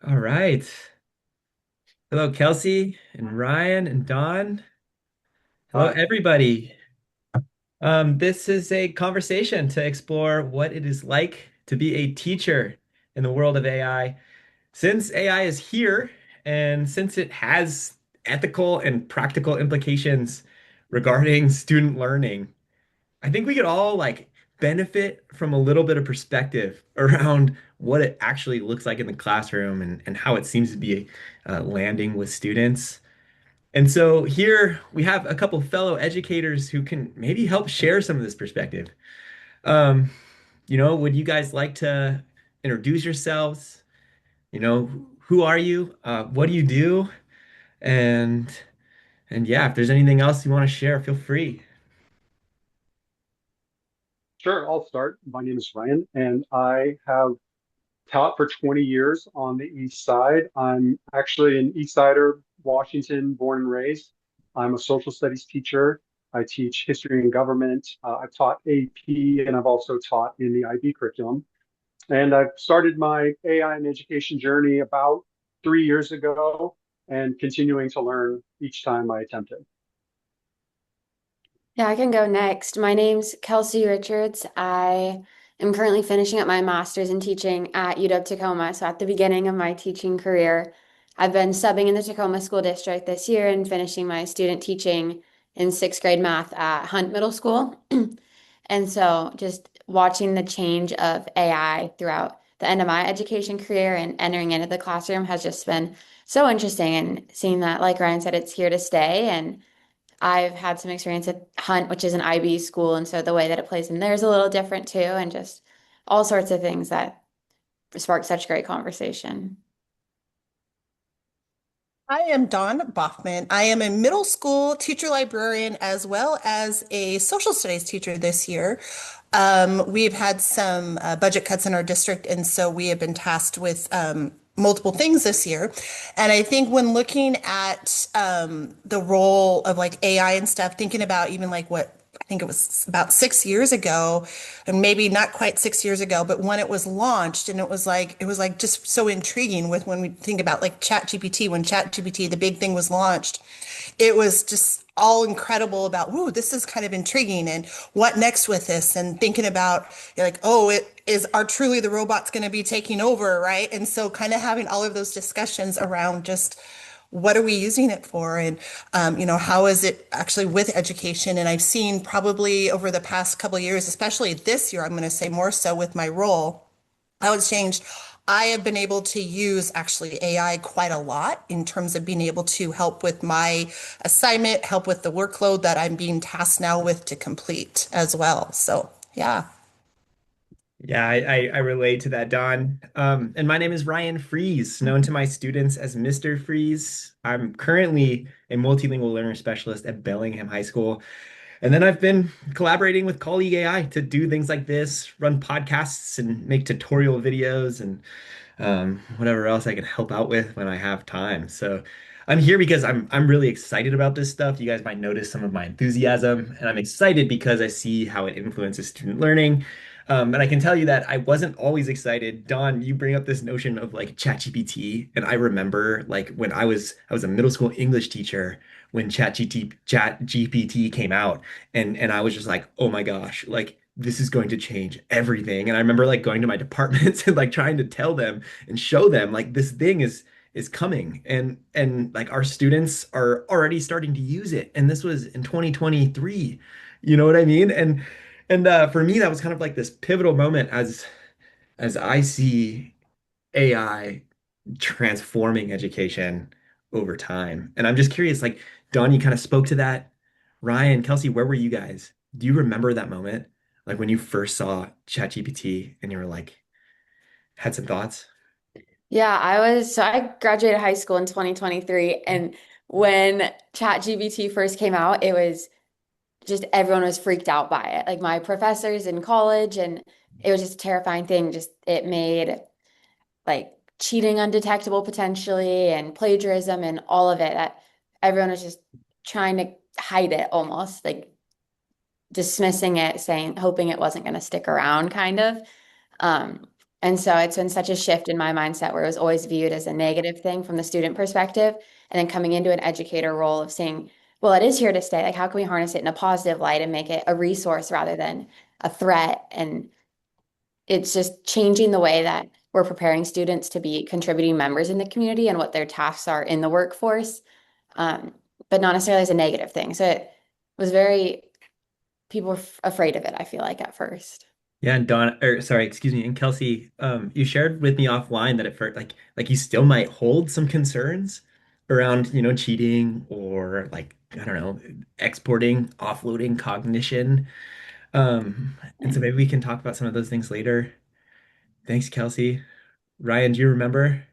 All right. Hello, Kelsey and Ryan and Don. Hello, Hi. everybody. This is a conversation to explore what it is like to be a teacher in the world of AI. Since AI is here and since it has ethical and practical implications regarding student learning, I think we could all benefit from a little bit of perspective around what it actually looks like in the classroom and how it seems to be landing with students. And so here we have a couple fellow educators who can maybe help share some of this perspective. Um, would you guys like to introduce yourselves? Who are you? What do you do? And and yeah, if there's anything else you want to share, feel free. Sure, I'll start. My name is Ryan, and I have taught for 20 years on the East Side. I'm actually an East Sider, Washington, born and raised. I'm a social studies teacher. I teach history and government. I've taught AP, and I've also taught in the IB curriculum. And I've started my AI and education journey about 3 years ago and continuing to learn each time I attempt it. Yeah, I can go next. My name's Kelsey Richards. I am currently finishing up my master's in teaching at UW-Tacoma. So at the beginning of my teaching career, I've been subbing in the Tacoma School District this year and finishing my student teaching in sixth grade math at Hunt Middle School. And so just watching the change of AI throughout the end of my education career and entering into the classroom has just been so interesting and seeing that, like Ryan said, it's here to stay. And I've had some experience at Hunt, which is an IB school, and so the way that it plays in there is a little different too, and just all sorts of things that spark such great conversation. I am Dawn Boffman. I am a middle school teacher librarian as well as a social studies teacher this year. We've had some budget cuts in our district, and so we have been tasked with multiple things this year. And I think when looking at the role of like AI and stuff, thinking about even like what I think it was about 6 years ago, and maybe not quite 6 years ago, but when it was launched, and it was like just so intriguing with when we think about like ChatGPT, when ChatGPT, the big thing was launched, it was just all incredible about, whoa, this is kind of intriguing, and what next with this, and thinking about you're like, oh, it is are truly the robots going to be taking over, right? And so kind of having all of those discussions around just what are we using it for, and how is it actually with education. And I've seen probably over the past couple of years, especially this year, I'm going to say more so with my role, how it's changed. I have been able to use actually AI quite a lot in terms of being able to help with my assignment, help with the workload that I'm being tasked now with to complete as well. So, yeah. Yeah, I relate to that, Don. And my name is Ryan Fries, known to my students as Mr. Fries. I'm currently a multilingual learner specialist at Bellingham High School. And then I've been collaborating with Colleague AI to do things like this, run podcasts and make tutorial videos and whatever else I can help out with when I have time. So I'm here because I'm really excited about this stuff. You guys might notice some of my enthusiasm, and I'm excited because I see how it influences student learning. And I can tell you that I wasn't always excited. Don, you bring up this notion of like ChatGPT, and I remember like when I was a middle school English teacher when ChatGPT came out, and I was just like, oh my gosh, like this is going to change everything. And I remember like going to my departments and like trying to tell them and show them like this thing is coming, and like our students are already starting to use it, and this was in 2023. You know what I mean? And for me that was kind of like this pivotal moment as I see AI transforming education over time. And I'm just curious, like Don, you kind of spoke to that. Ryan, Kelsey, where were you guys? Do you remember that moment? Like when you first saw ChatGPT and you were like, had some thoughts? Yeah, so I graduated high school in 2023, and when ChatGPT first came out, it was just everyone was freaked out by it. Like my professors in college, and it was just a terrifying thing. Just it made like cheating undetectable potentially and plagiarism and all of it that everyone was just trying to hide it almost like dismissing it, saying, hoping it wasn't going to stick around kind of. Um, And so it's been such a shift in my mindset where it was always viewed as a negative thing from the student perspective. And then coming into an educator role of saying, well, it is here to stay. Like, how can we harness it in a positive light and make it a resource rather than a threat? And it's just changing the way that we're preparing students to be contributing members in the community and what their tasks are in the workforce, um, but not necessarily as a negative thing. So it was very, people were afraid of it, I feel like at first. Yeah, and Don, or sorry, excuse me, and Kelsey, you shared with me offline that at first, like you still might hold some concerns around, cheating or like, I don't know, exporting, offloading cognition. And so maybe we can talk about some of those things later. Thanks, Kelsey. Ryan, do you remember?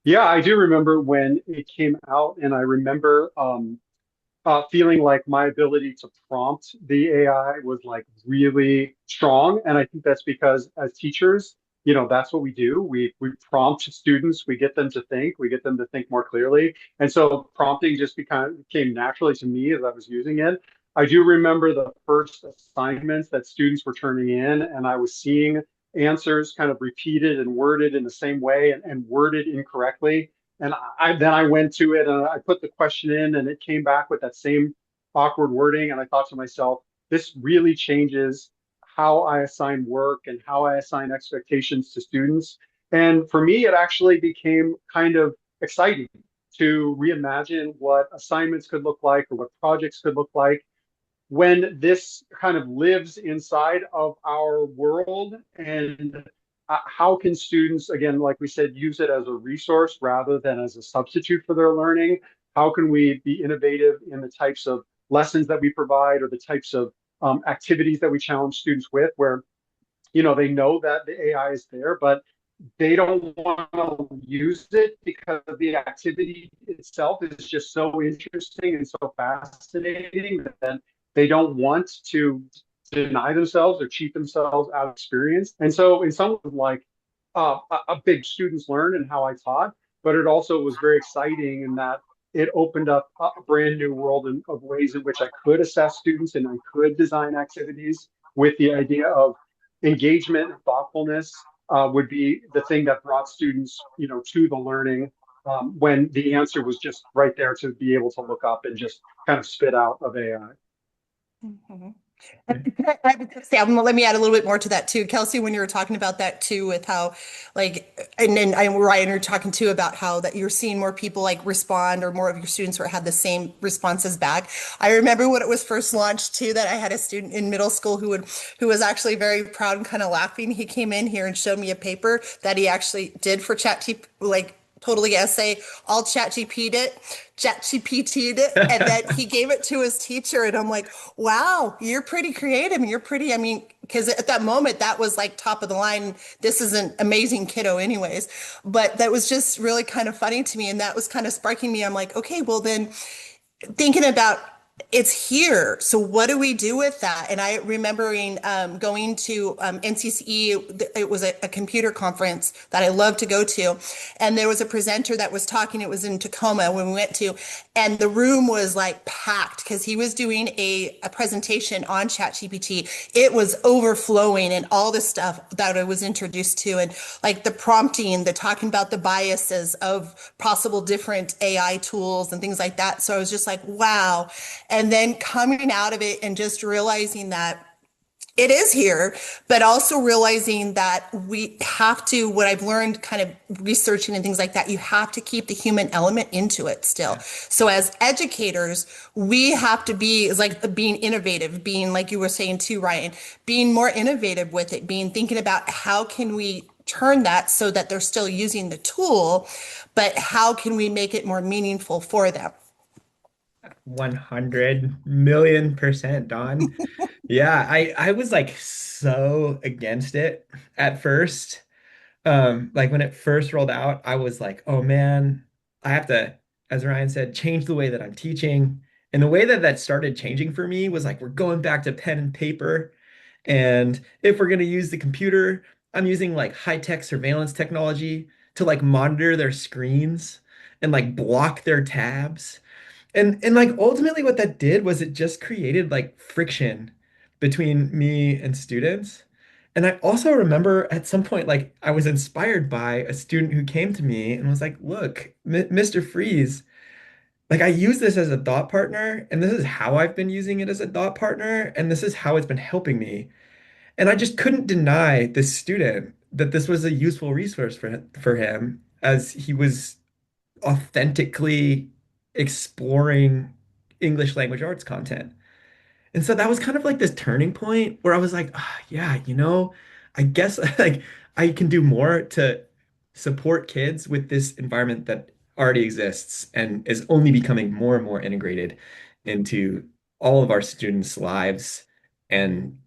Yeah, I do remember when it came out, and I remember feeling like my ability to prompt the AI was like really strong. And I think that's because as teachers, that's what we do. We prompt students, we get them to think, we get them to think more clearly. And so prompting just became naturally to me as I was using it. I do remember the first assignments that students were turning in, and I was seeing answers kind of repeated and worded in the same way and worded incorrectly. And then I went to it and I put the question in and it came back with that same awkward wording. And I thought to myself, this really changes how I assign work and how I assign expectations to students. And for me, it actually became kind of exciting to reimagine what assignments could look like or what projects could look like when this kind of lives inside of our world. And how can students, again, like we said, use it as a resource rather than as a substitute for their learning? How can we be innovative in the types of lessons that we provide or the types of activities that we challenge students with, where they know that the AI is there, but they don't want to use it because the activity itself is just so interesting and so fascinating that they don't want to deny themselves or cheat themselves out of experience. And so, in some ways, like a big students learn and how I taught, but it also was very exciting in that it opened up a brand new world of ways in which I could assess students and I could design activities with the idea of engagement and thoughtfulness would be the thing that brought students, to the learning when the answer was just right there to be able to look up and just kind of spit out of AI. Mhm. I would say, let me add a little bit more to that too. Kelsey, when you were talking about that too, with how like, and then Ryan, you're talking too about how that you're seeing more people like respond or more of your students were had the same responses back. I remember when it was first launched too, that I had a student in middle school who was actually very proud and kind of laughing. He came in here and showed me a paper that he actually did for ChatGPT, like totally essay, all ChatGPT'd it, and then he gave it to his teacher. And I'm like, wow, you're pretty creative. And you're pretty, I mean, because at that moment, that was like top of the line. This is an amazing kiddo, anyways. But that was just really kind of funny to me. And that was kind of sparking me. I'm like, okay, well, then thinking about it's here. So what do we do with that? And I remembering going to NCCE. It was a computer conference that I love to go to, and there was a presenter that was talking. It was in Tacoma when we went to, and the room was like packed because he was doing a presentation on ChatGPT. It was overflowing and all the stuff that I was introduced to, and like the prompting, the talking about the biases of possible different AI tools and things like that. So I was just like, wow. And then coming out of it and just realizing that it is here, but also realizing that we have to, what I've learned kind of researching and things like that, you have to keep the human element into it still. Yeah. So as educators, we have to be is like being innovative, being like you were saying too, Ryan, being more innovative with it, being thinking about how can we turn that so that they're still using the tool, but how can we make it more meaningful for them? 100 million%, Don. Yeah, I was like so against it at first. Like when it first rolled out, I was like, oh man, I have to, as Ryan said, change the way that I'm teaching. And the way that that started changing for me was like, we're going back to pen and paper. And if we're going to use the computer, I'm using like high-tech surveillance technology to like monitor their screens and like block their tabs. And like ultimately what that did was it just created like friction between me and students. And I also remember at some point like I was inspired by a student who came to me and was like, "Look, Mr. Freeze, like I use this as a thought partner and this is how I've been using it as a thought partner and this is how it's been helping me." And I just couldn't deny this student that this was a useful resource for him as he was authentically exploring English language arts content. And so that was kind of like this turning point where I was like, ah, yeah, I guess like I can do more to support kids with this environment that already exists and is only becoming more and more integrated into all of our students' lives. And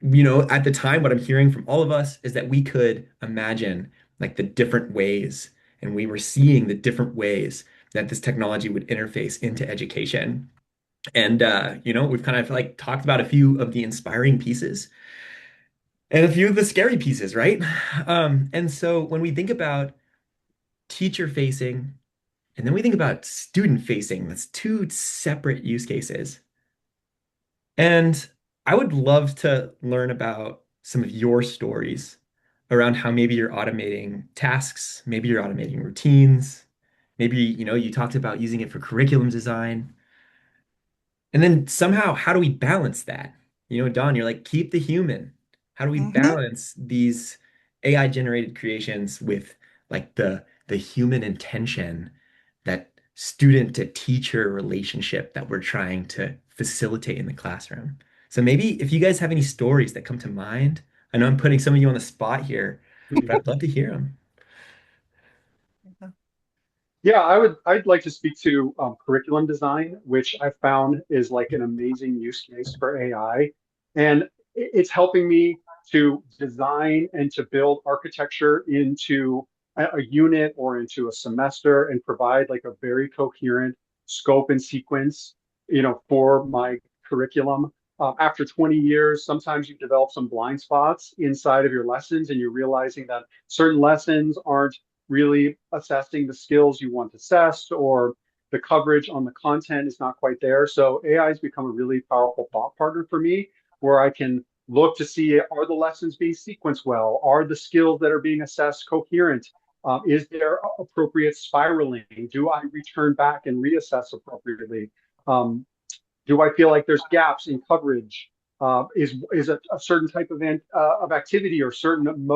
at the time, what I'm hearing from all of us is that we could imagine like the different ways, and we were seeing the different ways that this technology would interface into education. And we've kind of like talked about a few of the inspiring pieces and a few of the scary pieces, right? And so when we think about teacher facing and then we think about student facing, that's two separate use cases. And I would love to learn about some of your stories around how maybe you're automating tasks, maybe you're automating routines, maybe, you talked about using it for curriculum design. And then somehow, how do we balance that? Don, you're like, keep the human. How do we Mhm. balance these AI generated creations with like the human intention, that student to teacher relationship that we're trying to facilitate in the classroom? So maybe if you guys have any stories that come to mind, I know I'm putting some of you on the spot here, but I'd love to hear them. Yeah, I'd like to speak to curriculum design, which I found is like an amazing use case for AI. And it's helping me to design and to build architecture into a unit or into a semester and provide like a very coherent scope and sequence, for my curriculum. After 20 years, sometimes you develop some blind spots inside of your lessons and you're realizing that certain lessons aren't really assessing the skills you want assessed, or the coverage on the content is not quite there. So AI has become a really powerful thought partner for me, where I can look to see, are the lessons being sequenced well? Are the skills that are being assessed coherent? Is there appropriate spiraling? Do I return back and reassess appropriately? Um, do I feel like there's gaps in coverage? Is a certain type of activity or certain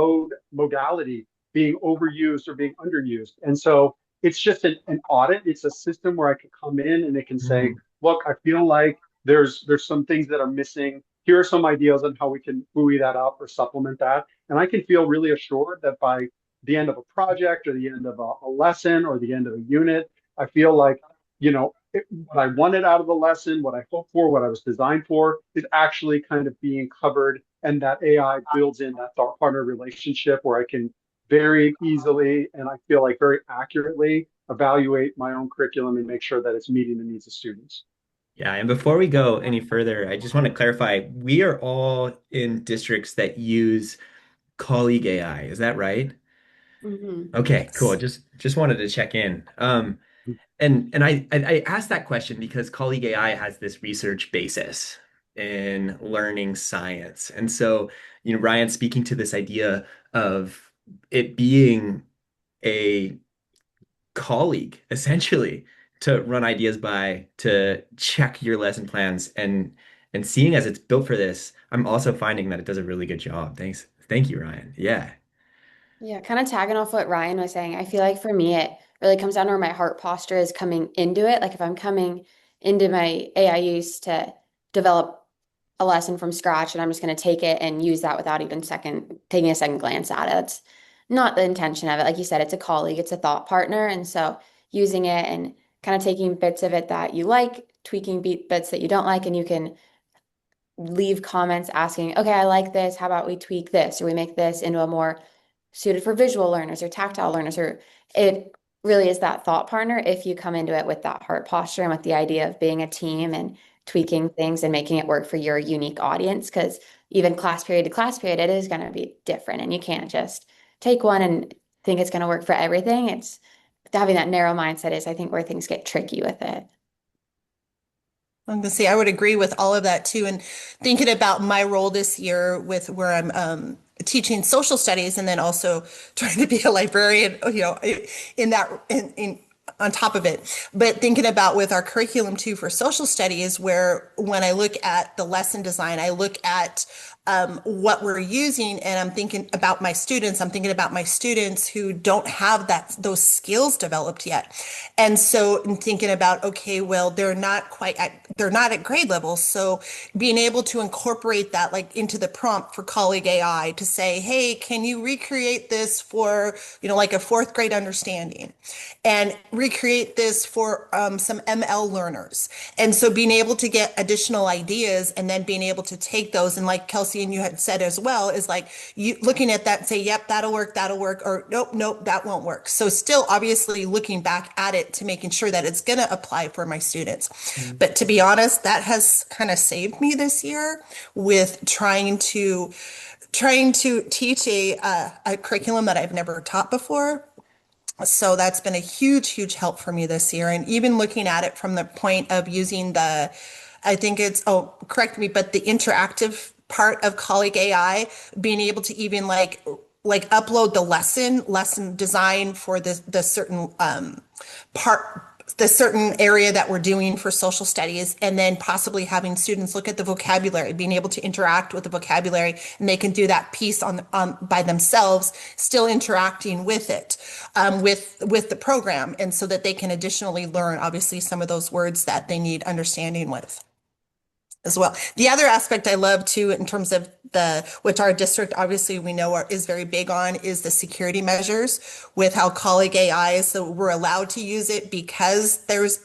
modality being overused or being underused? And so it's just an audit. It's a system where I can come in and it can say, Mm, look, I feel like there's some things that are missing. Here are some ideas on how we can buoy that up or supplement that. And I can feel really assured that by the end of a project or the end of a lesson or the end of a unit, I feel like, what I wanted out of the lesson, what I hoped for, what I was designed for, is actually kind of being covered. And that AI builds in that thought partner relationship where I can very easily and I feel like very accurately evaluate my own curriculum and make sure that it's meeting the needs of students. yeah, and before we go any further, I just want to clarify, we are all in districts that use colleague AI. Is that right? Hmm. Okay, cool. Yes. Just wanted to check in. And I asked that question because colleague AI has this research basis in learning science. And so, Ryan, speaking to this idea of it being a colleague, essentially, to run ideas by, to check your lesson plans, and seeing as it's built for this, I'm also finding that it does a really good job. Thanks. Thank you, Ryan. Yeah. Yeah, kind of tagging off what Ryan was saying. I feel like for me, it really comes down to where my heart posture is coming into it. Like if I'm coming into my AI use to develop a lesson from scratch and I'm just going to take it and use that without even taking a second glance at it. It's not the intention of it. Like you said, it's a colleague, it's a thought partner. And so using it and kind of taking bits of it that you like, tweaking bits that you don't like, and you can leave comments asking, okay, I like this. How about we tweak this or we make this into a more suited for visual learners or tactile learners, or it really is that thought partner if you come into it with that heart posture and with the idea of being a team and tweaking things and making it work for your unique audience. Because even class period to class period, it is going to be different. And you can't just take one and think it's going to work for everything. It's having that narrow mindset is, I think, where things get tricky with it. I'm gonna say I would agree with all of that too. And thinking about my role this year with where I'm teaching social studies and then also trying to be a librarian, in that in on top of it. But thinking about with our curriculum too for social studies, where when I look at the lesson design, I look at what we're using, and I'm thinking about my students. I'm thinking about my students who don't have those skills developed yet, and so I'm thinking about, okay, well, they're not at grade level, so being able to incorporate that like into the prompt for colleague AI to say, hey, can you recreate this for like a fourth grade understanding, and recreate this for some ML learners. And so being able to get additional ideas and then being able to take those, and like Kelsey and you had said as well, is like you looking at that and say, yep, that'll work, or nope, nope, that won't work. So still obviously looking back at it to making sure that it's going to apply for my students. But to be honest, that has kind of saved me this year with trying to teach a curriculum that I've never taught before. So that's been a huge, huge help for me this year. And even looking at it from the point of using I think it's, oh, correct me, but the interactive part of Colleague AI, being able to even upload the lesson design for the certain part, the certain area that we're doing for social studies, and then possibly having students look at the vocabulary, being able to interact with the vocabulary, and they can do that piece on by themselves, still interacting with it, with the program, and so that they can additionally learn, obviously, some of those words that they need understanding with as well. The other aspect I love too, in terms of which our district obviously we know is very big on, is the security measures with how Colleague AI is. So we're allowed to use it because there's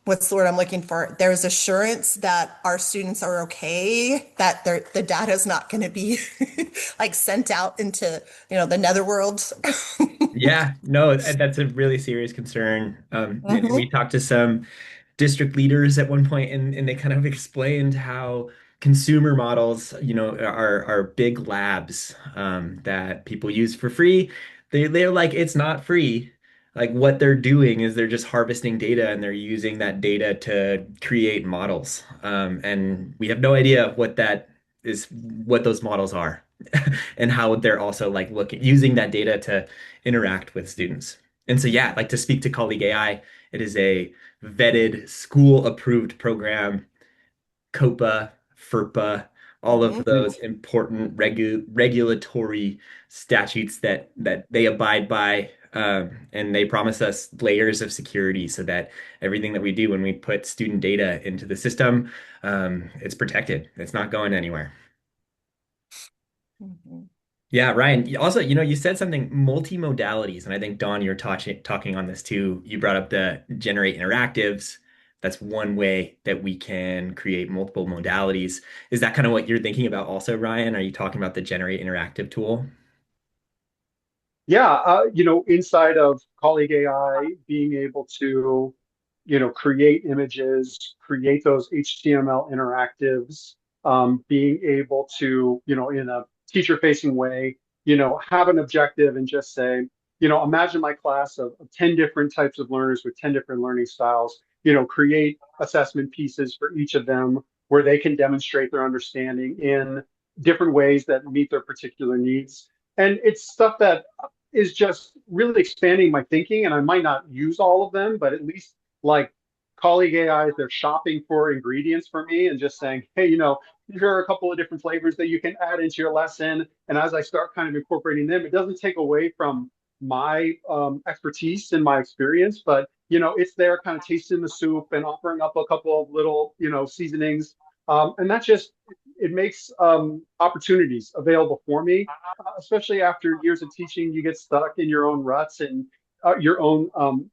what's the word I'm looking for? There's assurance that our students are okay, that the data is not going to be like sent out into, the netherworld. Yeah, no, that's a really serious concern. And we Mhm. talked to some district leaders at one point, and they kind of explained how consumer models, are big labs that people use for free. They're like, it's not free. Like what they're doing is they're just harvesting data and they're using that data to create models. And we have no idea what those models are, and how they're also like using that data to interact with students. And so, yeah, like to speak to Colleague AI, it is a vetted, school approved program, COPA, FERPA, all of Mhm. those important regulatory statutes that they abide by. And they promise us layers of security so that everything that we do when we put student data into the system, it's protected. It's not going anywhere. Mhm. Yeah, Ryan. Also, you said something multimodalities, and I think Dawn, you're talking on this too. You brought up the generate interactives. That's one way that we can create multiple modalities. Is that kind of what you're thinking about also, Ryan? Are you talking about the generate interactive tool? Yeah, inside of Colleague AI, being able to, create images, create those HTML interactives, being able to, in a teacher-facing way, have an objective and just say, imagine my class of 10 different types of learners with 10 different learning styles, create assessment pieces for each of them where they can demonstrate their understanding in different ways that meet their particular needs. And it's stuff that is just really expanding my thinking. And I might not use all of them, but at least like Colleague AI, they're shopping for ingredients for me and just saying, hey, here are a couple of different flavors that you can add into your lesson. And as I start kind of incorporating them, it doesn't take away from my expertise and my experience, but it's there kind of tasting the soup and offering up a couple of little, seasonings. And that just it makes opportunities available for me, especially after years of teaching. You get stuck in your own ruts and your own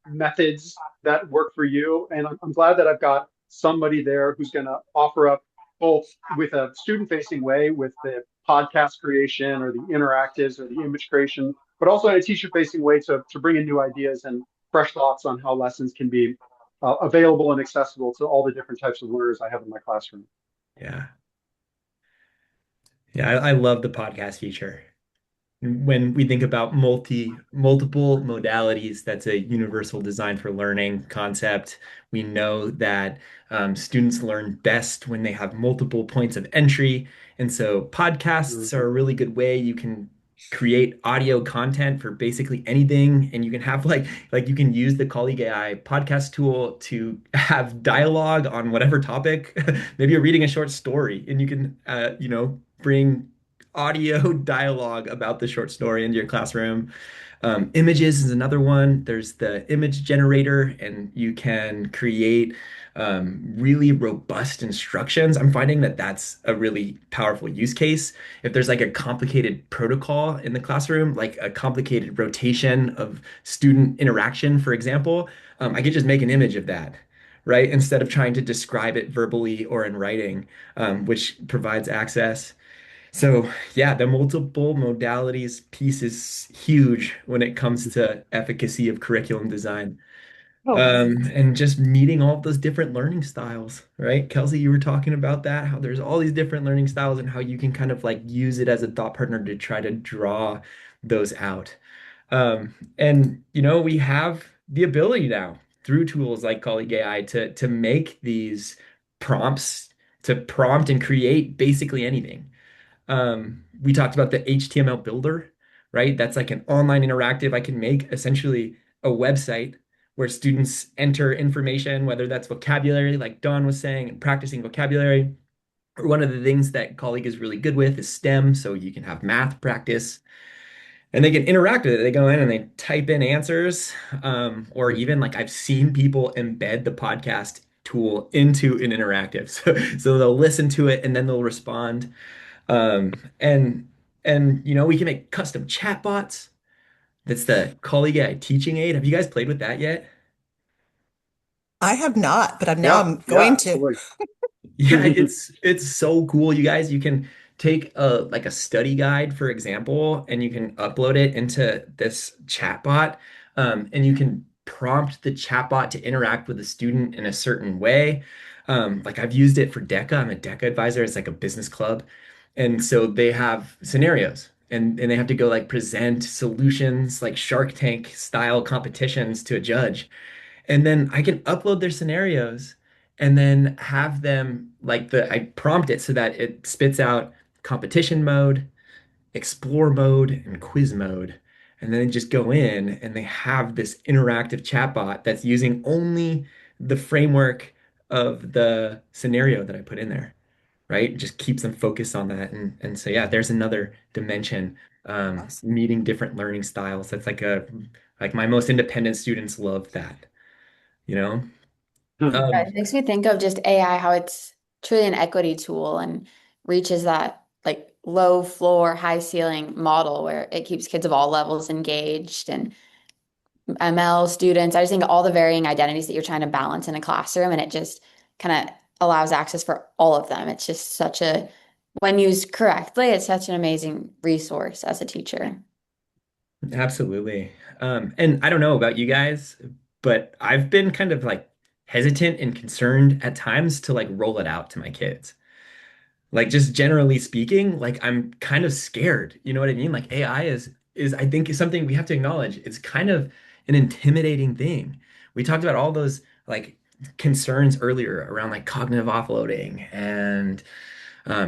methods that work for you. And I'm glad that I've got somebody there who's going to offer up both with a student facing way with the podcast creation or the interactives or the image creation, but also in a teacher facing way to bring in new ideas and fresh thoughts on how lessons can be available and accessible to all the different types of learners I have in my classroom. Yeah. Yeah, I love the podcast feature. when we think about multiple modalities, that's a universal design for learning concept. We know that students learn best when they have multiple points of entry. And so podcasts are a really good way. You can create audio content for basically anything, and you can have like you can use the Colleague AI podcast tool to have dialogue on whatever topic. Maybe you're reading a short story and you can bring audio dialogue about the short story into your classroom. Images is another one. There's the image generator, and you can create really robust instructions. I'm finding that that's a really powerful use case. If there's like a complicated protocol in the classroom, like a complicated rotation of student interaction, for example, I could just make an image of that, right? Instead of trying to describe it verbally or in writing, which provides access. So yeah, the multiple modalities piece is huge when it comes to efficacy of curriculum design. Oh, And just meeting all of those different learning styles, right? Kelsey, you were talking about that, how there's all these different learning styles and how you can kind of like use it as a thought partner to try to draw those out. And we have the ability now through tools like Colleague AI to make these prompts, to prompt and create basically anything. We talked about the HTML builder, right? That's like an online interactive. I can make essentially a website where students enter information, whether that's vocabulary, like Dawn was saying, and practicing vocabulary. Or one of the things that Colleague is really good with is STEM, so you can have math practice. And they can interact with it. They go in and they type in answers, or even like I've seen people embed the podcast tool into an interactive. So they'll listen to it and then they'll respond. Um, and we can make custom chatbots. That's the Colleague AI teaching aid. Have you guys played with that yet? I have not, but yeah, I'm yeah, going to. absolutely. Yeah, it's so cool, you guys. You can take a study guide, for example, and you can upload it into this chatbot, and you can prompt the chatbot to interact with the student in a certain way. Like I've used it for DECA. I'm a DECA advisor. It's like a business club, and so they have scenarios. And they have to go like present solutions like Shark Tank style competitions to a judge. And then I can upload their scenarios and then have them I prompt it so that it spits out competition mode, explore mode, and quiz mode. And then they just go in and they have this interactive chatbot that's using only the framework of the scenario that I put in there, right? It just keeps them focused on that. And so yeah, there's another dimension. Awesome. Meeting different learning styles. That's like my most independent students love that you know? Yeah, Um, it makes me think of just AI, how it's truly an equity tool and reaches that like low floor, high ceiling model where it keeps kids of all levels engaged and ML students. I just think all the varying identities that you're trying to balance in a classroom, and it just kind of allows access for all of them. It's just when used correctly, it's such an amazing resource as a teacher. Absolutely. And I don't know about you guys, but I've been kind of like hesitant and concerned at times to like roll it out to my kids. Like just generally speaking, like I'm kind of scared. You know what I mean? Like AI is I think is something we have to acknowledge. It's kind of an intimidating thing. We talked about all those like concerns earlier around like cognitive offloading and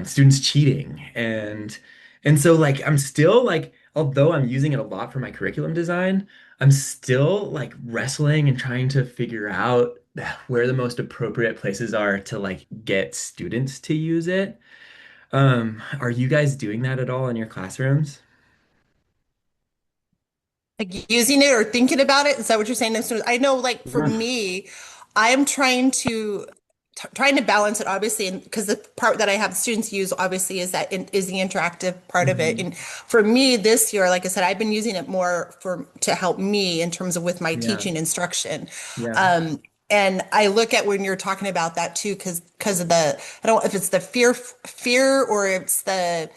students cheating and so like I'm still like although I'm using it a lot for my curriculum design, I'm still like wrestling and trying to figure out where the most appropriate places are to like get students to use it. Are you guys doing that at all in your classrooms? Like using it or thinking about it? Is that what you're saying? So I know, like for Mhm. me, I'm trying to balance it, obviously, and because the part that I have students use obviously is the interactive part of it. Mhm. And for me this year, like I said, I've been using it more for to help me in terms of with my Yeah, teaching instruction. yeah, Um, and I look at when you're talking about that too, because of the I don't know if it's the fear or it's the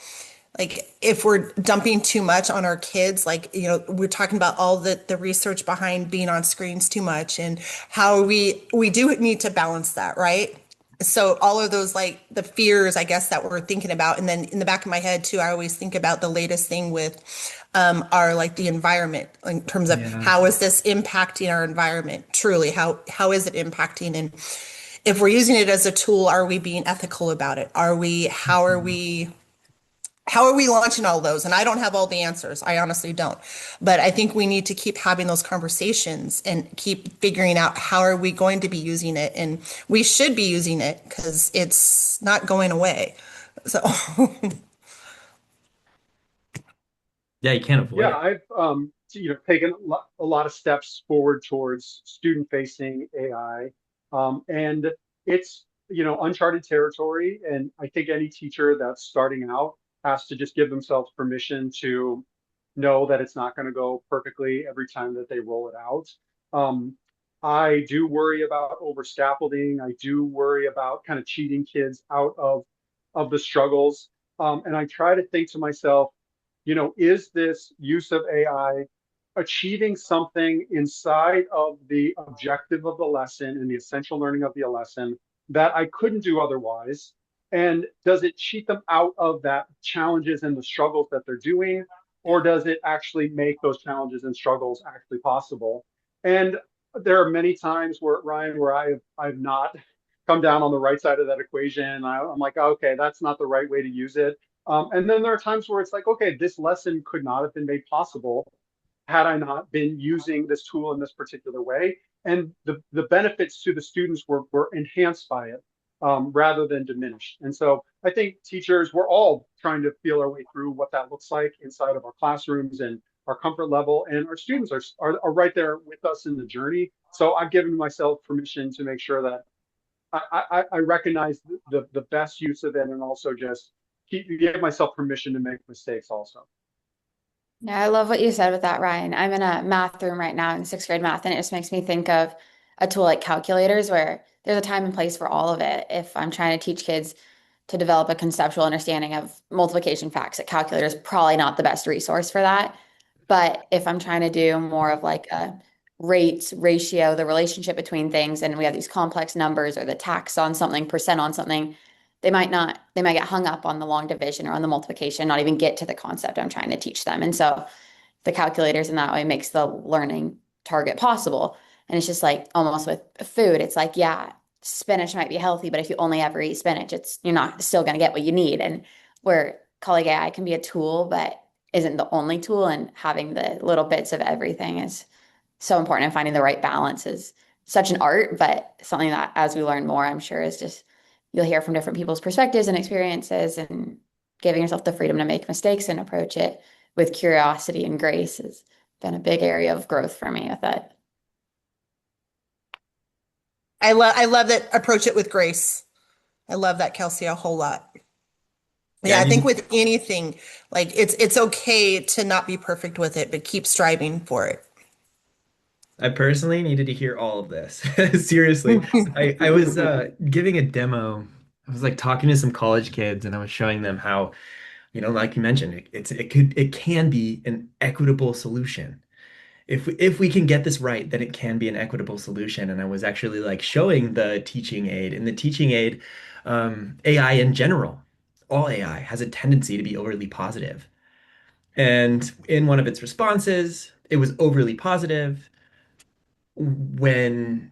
like if we're dumping too much on our kids, like we're talking about all the research behind being on screens too much and how we do need to balance that, right? So all of those, like the fears, I guess, that we're thinking about, and then in the back of my head too, I always think about the latest thing with are like the environment in terms of Yeah. how is this impacting our environment? Truly, how is it impacting? And if we're using it as a tool, are we being ethical about it? Mhm. How are we launching all those? And I don't have all the answers. I honestly don't. But I think we need to keep having those conversations and keep figuring out how are we going to be using it. And we should be using it because it's not going away. So Yeah, you can't avoid Yeah, it. I've taken a lot of steps forward towards student-facing AI, and it's uncharted territory. And I think any teacher that's starting out has to just give themselves permission to know that it's not going to go perfectly every time that they roll it out. Um, I do worry about over scaffolding. I do worry about kind of cheating kids out of the struggles. And I try to think to myself, is this use of AI achieving something inside of the objective of the lesson and the essential learning of the lesson that I couldn't do otherwise? And does it cheat them out of that challenges and the struggles that they're doing? Or does it actually make those challenges and struggles actually possible? And there are many times where, Ryan, where I've not come down on the right side of that equation. I'm like, okay, that's not the right way to use it. And then there are times where it's like, okay, this lesson could not have been made possible had I not been using this tool in this particular way. And the benefits to the students were enhanced by it rather than diminished. And so I think teachers, we're all trying to feel our way through what that looks like inside of our classrooms and our comfort level. And our students are right there with us in the journey. So I've given myself permission to make sure that I recognize the best use of it and also just give myself permission to make mistakes also. Yeah, I love what you said with that, Ryan. I'm in a math room right now in sixth grade math, and it just makes me think of a tool like calculators where there's a time and place for all of it. If I'm trying to teach kids to develop a conceptual understanding of multiplication facts, a calculator is probably not the best resource for that. But if I'm trying to do more of like a rate ratio, the relationship between things, and we have these complex numbers or the tax on something, percent on something, they might get hung up on the long division or on the multiplication, not even get to the concept I'm trying to teach them. And so the calculators in that way makes the learning target possible. And it's just like almost with food, it's like, yeah, spinach might be healthy, but if you only ever eat spinach, you're not still going to get what you need. And where colleague AI can be a tool, but isn't the only tool, and having the little bits of everything is so important, and finding the right balance is such an art, but something that as we learn more, I'm sure is just you'll hear from different people's perspectives and experiences, and giving yourself the freedom to make mistakes and approach it with curiosity and grace has been a big area of growth for me with it. I love that approach it with grace. I love that, Kelsey, a whole lot. Yeah, Yeah, I I think need with anything, like it's okay to not be perfect with it, but keep striving for it. I personally needed to hear all of this. Seriously. I was giving a demo. I was like talking to some college kids and I was showing them how, like you mentioned, it can be an equitable solution. If we can get this right, then it can be an equitable solution. And I was actually like showing the teaching aid, and the teaching aid, AI in general, all AI has a tendency to be overly positive. And in one of its responses, it was overly positive when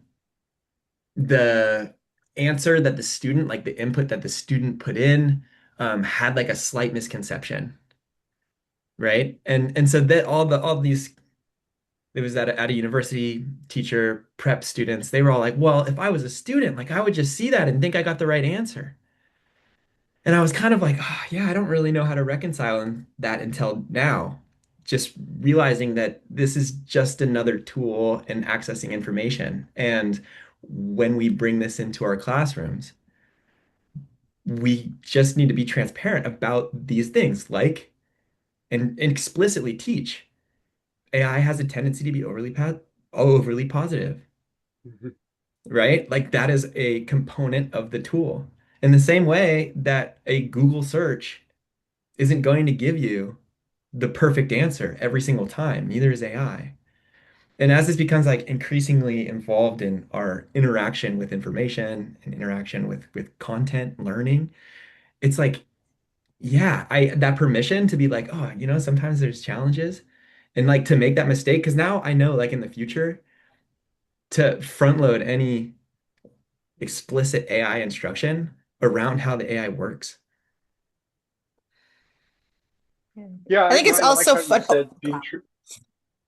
the answer that the student, like the input that the student put in, had like a slight misconception, right? And so that all these it was at a university teacher prep students, they were all like, well, if I was a student, like I would just see that and think I got the right answer. And I was kind of like, oh, yeah, I don't really know how to reconcile that until now. Just realizing that this is just another tool in accessing information. And when we bring this into our classrooms, we just need to be transparent about these things, like and explicitly teach. AI has a tendency to be overly positive, right? Like that is a component of the tool. In the same way that a Google search isn't going to give you the perfect answer every single time, neither is AI. And as this becomes like increasingly involved in our interaction with information and interaction with content learning, it's like yeah, I that permission to be like, oh, sometimes there's challenges and like to make that mistake because now I know like in the future to front load any explicit AI instruction around how the AI works. Yeah, I think it's Ryan, I like also how you fun. said being true.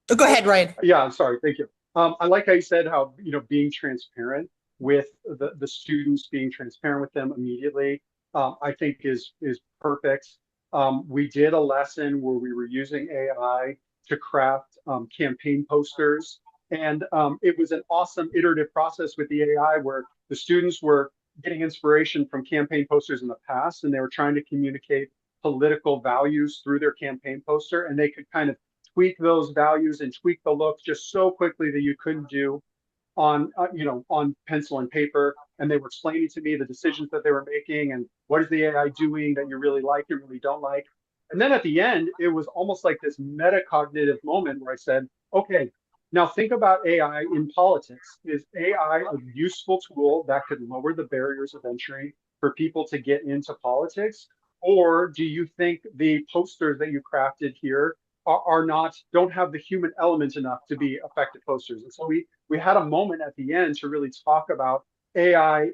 Oh, go ahead, Ryan. Yeah, I'm sorry. Thank you. I like how you said how, being transparent with the students, being transparent with them immediately, I think is perfect. We did a lesson where we were using AI to craft campaign posters, and it was an awesome iterative process with the AI where the students were getting inspiration from campaign posters in the past, and they were trying to communicate political values through their campaign poster, and they could kind of tweak those values and tweak the look just so quickly that you couldn't do on on pencil and paper. And they were explaining to me the decisions that they were making and what is the AI doing that you really like and really don't like. And then at the end, it was almost like this metacognitive moment where I said, okay, now think about AI in politics. Is AI a useful tool that could lower the barriers of entry for people to get into politics? Or do you think the posters that you crafted here are not, don't have the human element enough to be effective posters? And so we had a moment at the end to really talk about AI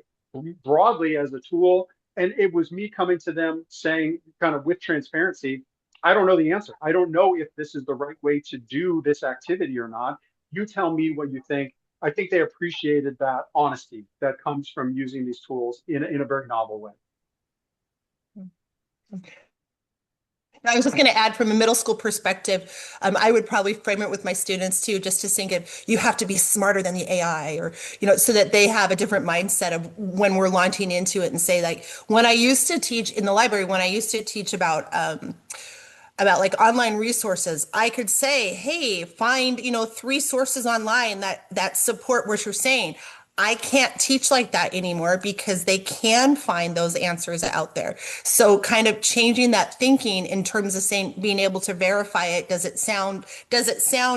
broadly as a tool. And it was me coming to them saying, kind of with transparency, I don't know the answer. I don't know if this is the right way to do this activity or not. You tell me what you think. I think they appreciated that honesty that comes from using these tools in a very novel way. I was just going to add from a middle school perspective, I would probably frame it with my students too, just to think of you have to be smarter than the AI or, so that they have a different mindset of when we're launching into it and say like, when I used to teach in the library, when I used to teach about like online resources, I could say, hey, find, 3 sources online that support what you're saying. I can't teach like that anymore because they can find those answers out there. So kind of changing that thinking in terms of saying, being able to verify it. Does it sound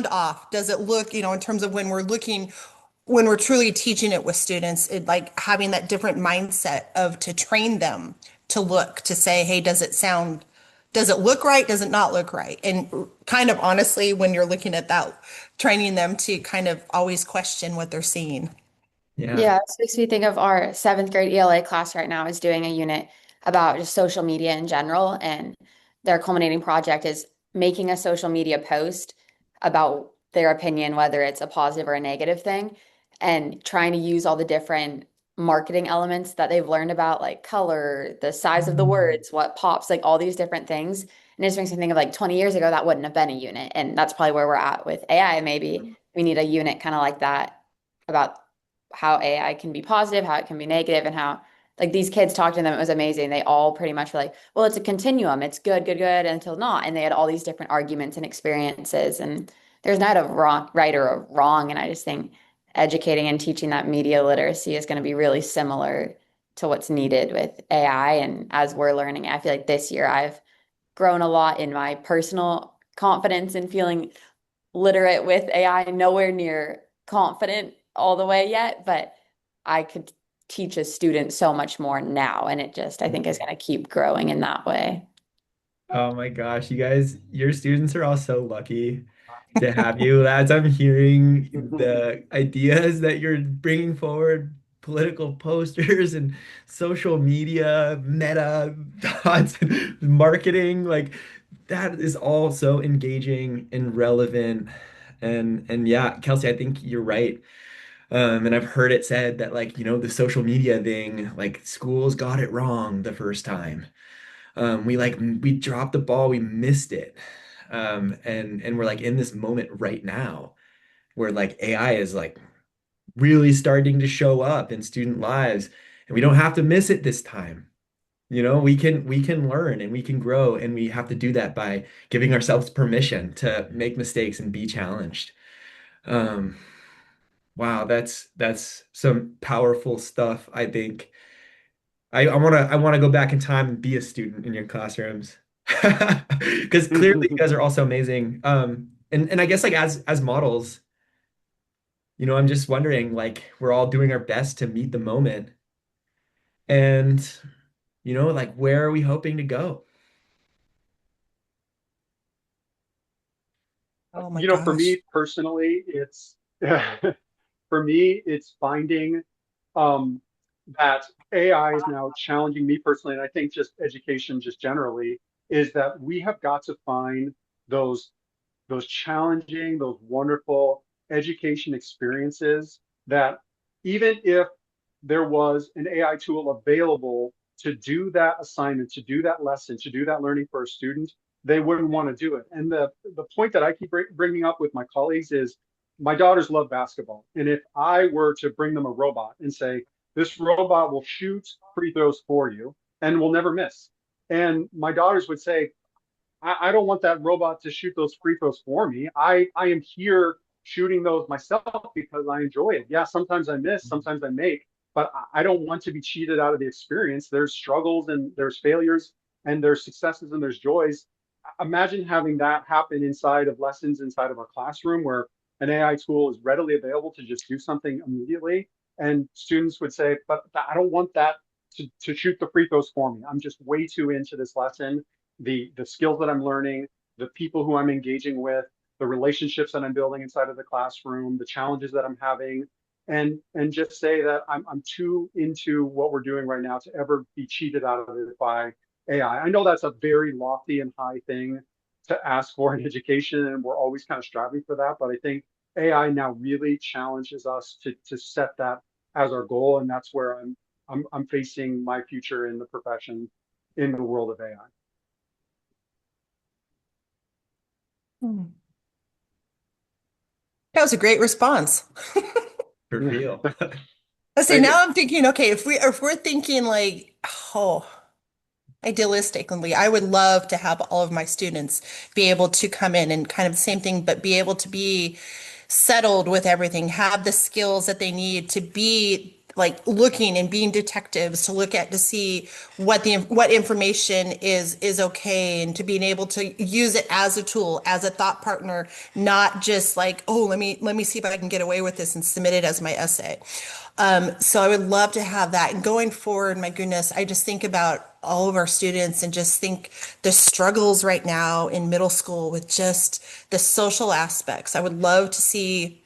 off? Does it look, in terms of when we're truly teaching it with students, it like having that different mindset of to train them to look, to say, hey, does it look right? Does it not look right? And kind of honestly, when you're looking at that, training them to kind of always question what they're seeing. Yeah. Yeah, this makes me think of our seventh grade ELA class right now is doing a unit about just social media in general. And their culminating project is making a social media post about their opinion, whether it's a positive or a negative thing, and trying to use all the different marketing elements that they've learned about, like color, the size of the words, what pops, like all these different things. And it just makes me think of like 20 years ago, that wouldn't have been a unit. And that's probably where we're at with AI. Maybe we need a unit kind of like that about how AI can be positive, how it can be negative, and how like these kids talked to them, it was amazing. They all pretty much were like, well, it's a continuum. It's good, good, good until not. And they had all these different arguments and experiences. And there's not a wrong, right or a wrong. And I just think educating and teaching that media literacy is going to be really similar to what's needed with AI. And as we're learning, I feel like this year I've grown a lot in my personal confidence and feeling literate with AI, nowhere near confident all the way yet, but I could teach a student so much more now. And it just, I think, is going to keep growing in that way. Oh my gosh, you guys, your students are all so lucky to have you. As I'm hearing the ideas that you're bringing forward, political posters and social media, meta thoughts, and marketing, like that is all so engaging and relevant. And yeah, Kelsey, I think you're right. And I've heard it said that like, the social media thing, like schools got it wrong the first time. We dropped the ball, we missed it. And we're like in this moment right now where like AI is like really starting to show up in student lives and we don't have to miss it this time. We can learn and we can grow and we have to do that by giving ourselves permission to make mistakes and be challenged. Um, wow, that's some powerful stuff, I think. I wanna go back in time and be a student in your classrooms. Because clearly you guys are also amazing. And I guess like as models, I'm just wondering, like we're all doing our best to meet the moment. And like where are we hoping to go? Oh my You know, for gosh. me personally, it's for me, it's finding um, that AI is now challenging me personally, and I think just education, just generally, is that we have got to find those those challenging, those wonderful education experiences that even if there was an AI tool available to do that assignment, to do that lesson, to do that learning for a student, they wouldn't want to do it. And the point that I keep bringing up with my colleagues is my daughters love basketball. And if I were to bring them a robot and say, this robot will shoot free throws for you and will never miss. And my daughters would say, I don't want that robot to shoot those free throws for me. I am here shooting those myself because I enjoy it. Yeah, sometimes I miss, sometimes I make, but I don't want to be cheated out of the experience. There's struggles and there's failures and there's successes and there's joys. Imagine having that happen inside of lessons inside of our classroom where an AI tool is readily available to just do something immediately. And students would say, but I don't want that to shoot the free throws for me. I'm just way too into this lesson, the skills that I'm learning, the people who I'm engaging with, the relationships that I'm building inside of the classroom, the challenges that I'm having, and just say that I'm too into what we're doing right now to ever be cheated out of it by AI. I know that's a very lofty and high thing to ask for in education, and we're always kind of striving for that. But I think AI now really challenges us to set that as our goal, and that's where I'm facing my future in the profession in the world of AI. Hmm. That was a great response. For real. Let's see, Thank you. now I'm thinking, okay, if we're thinking like, oh, idealistically, I would love to have all of my students be able to come in and kind of the same thing, but be able to be settled with everything, have the skills that they need to be like looking and being detectives to look at to see what information is okay and to being able to use it as a tool, as a thought partner, not just like, oh, let me see if I can get away with this and submit it as my essay. So I would love to have that. And going forward, my goodness, I just think about all of our students and just think the struggles right now in middle school with just the social aspects. I would love to see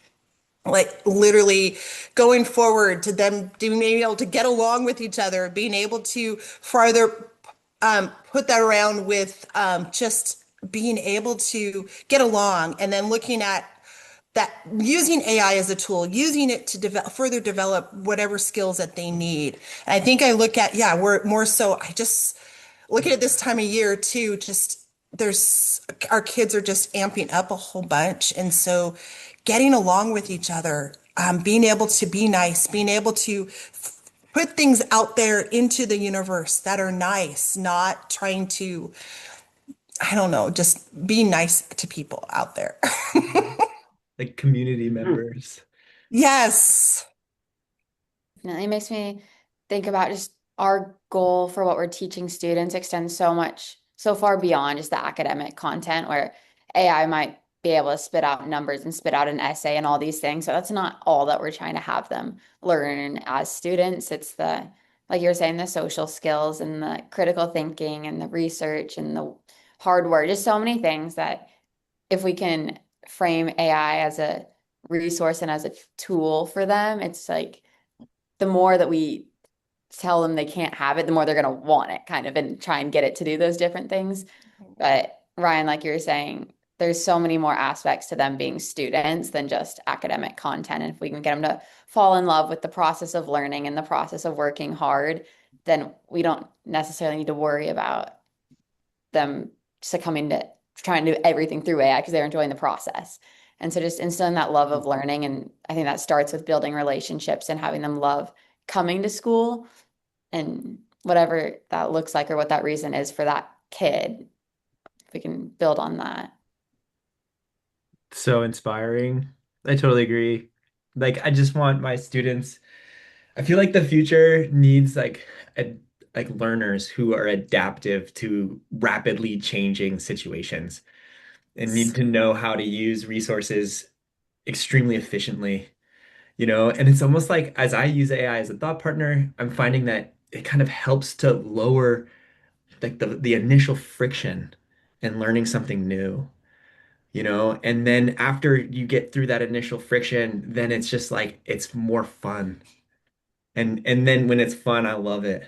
like literally going forward to them being able to get along with each other, being able to further put that around with just being able to get along and then looking at that using AI as a tool, using it to further develop whatever skills that they need. And I think I look at, yeah, we're more so, I just looking at this time of year too, just there's our kids are just amping up a whole bunch. And so getting along with each other, being able to be nice, being able to put things out there into the universe that are nice, not trying to, I don't know, just be nice to people out there. Like community members. Yes. It makes me think about just our goal for what we're teaching students extends so much, so far beyond just the academic content where AI might be able to spit out numbers and spit out an essay and all these things. So that's not all that we're trying to have them learn as students. It's the, like you were saying, the social skills and the critical thinking and the research and the hard work, just so many things that if we can frame AI as a resource and as a tool for them, it's like the more that we tell them they can't have it, the more they're going to want it, kind of, and try and get it to do those different things. But Ryan, like you were saying, there's so many more aspects to them being students than just academic content. And if we can get them to fall in love with the process of learning and the process of working hard, then we don't necessarily need to worry about them succumbing to trying to do everything through AI because they're enjoying the process. And so just instilling that love of learning. And I think that starts with building relationships and having them love coming to school and whatever that looks like or what that reason is for that kid. If we can build on that. So inspiring. I totally agree. Like I just want my students, I feel like the future needs like learners who are adaptive to rapidly changing situations and need to know how to use resources extremely efficiently, you know? And it's almost like as I use AI as a thought partner, I'm finding that it kind of helps to lower like the initial friction in learning something new. and then after you get through that initial friction, then it's just like it's more fun. And then when it's fun, I love it.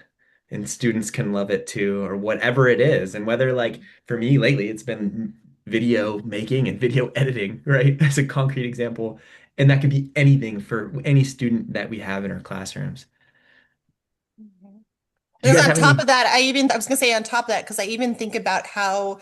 And students can love it too, or whatever it is. And whether like for me lately, it's been video making and video editing, right? As a concrete example. And that could be anything for any student that we have in our classrooms. Do you Because guys on have top any? of that, I was gonna say on top of that, because I even think about how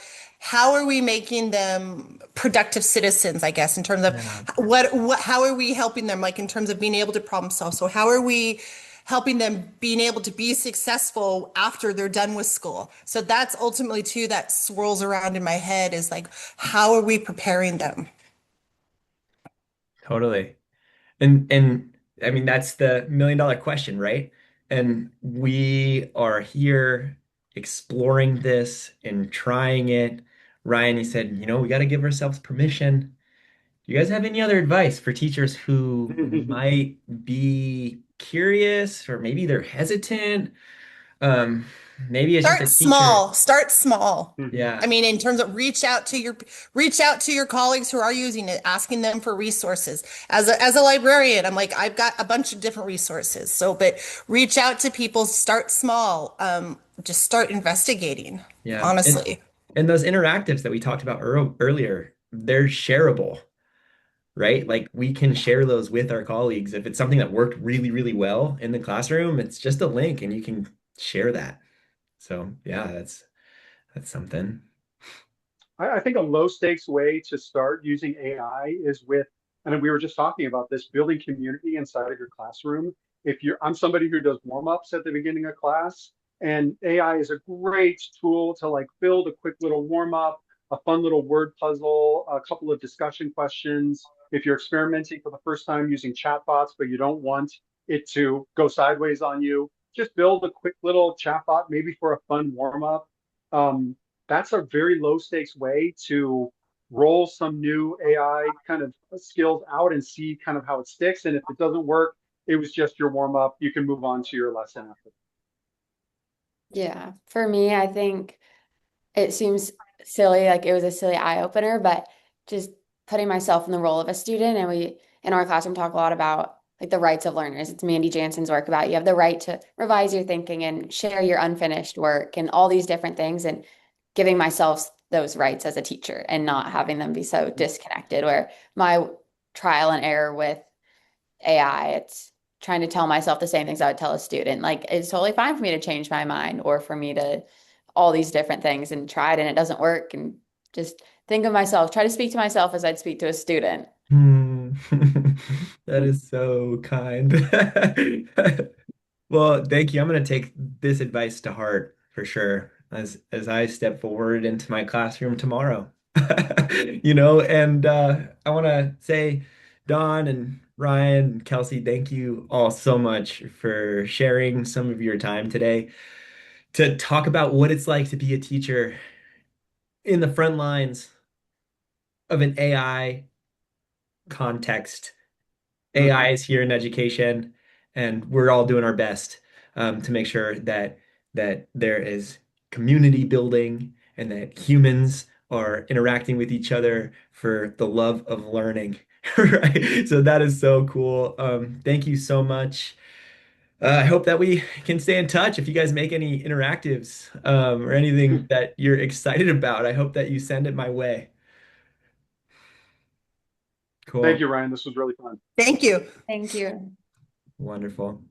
are we making them productive citizens, I guess, in terms of Yeah, what how are we helping them, like in terms of being able to problem solve. So how are we helping them being able to be successful after they're done with school? So that's ultimately too that swirls around in my head is like, how are we preparing them? totally. And I mean that's the million-dollar question, right? And we are here exploring this and trying it. Ryan, he said, we got to give ourselves permission. Do you guys have any other advice for teachers who might be curious or maybe they're hesitant? Um, Maybe it's just a Start teacher. small. Start small. I Yeah. mean, in terms of reach out to your colleagues who are using it, asking them for resources. As a librarian, I'm like, I've got a bunch of different resources. So, but reach out to people, start small. Just start investigating, Yeah. honestly. And those interactives that we talked about earlier, they're shareable, right? Like we can share those with our colleagues. If it's something that worked really, really well in the classroom, it's just a link and you can share that. So yeah, that's something. I think a low stakes way to start using AI is with, and we were just talking about this, building community inside of your classroom. I'm somebody who does warm ups at the beginning of class, and AI is a great tool to like build a quick little warm up, a fun little word puzzle, a couple of discussion questions. If you're experimenting for the first time using chatbots, but you don't want it to go sideways on you, just build a quick little chatbot, maybe for a fun warm up. Um, that's a very low stakes way to roll some new AI kind of skills out and see kind of how it sticks. And if it doesn't work, it was just your warm up. You can move on to your lesson after. Yeah, for me, I think it seems silly, like it was a silly eye opener, but just putting myself in the role of a student, and we in our classroom talk a lot about like the rights of learners. It's Mandy Jansen's work about you have the right to revise your thinking and share your unfinished work and all these different things, and giving myself those rights as a teacher and not having them be so disconnected. Where my trial and error with AI, it's trying to tell myself the same things I would tell a student. Like it's totally fine for me to change my mind or for me to all these different things and try it and it doesn't work and just think of myself, try to speak to myself as I'd speak to a student. Hmm. That is so kind. Well, thank you. I'm going to take this advice to heart for sure as I step forward into my classroom tomorrow. And I want to say, Don and Ryan and Kelsey, thank you all so much for sharing some of your time today to talk about what it's like to be a teacher in the front lines of an AI context. AI Mhm. is here in education, and we're all doing our best to make sure that there is community building and that humans are interacting with each other for the love of learning. Right? So that is so cool. Thank you so much. I hope that we can stay in touch. If you guys make any interactives or anything that you're excited about, I hope that you send it my way. Thank Cool. you, Ryan. This was really fun. Thank you. Thank you. Wonderful.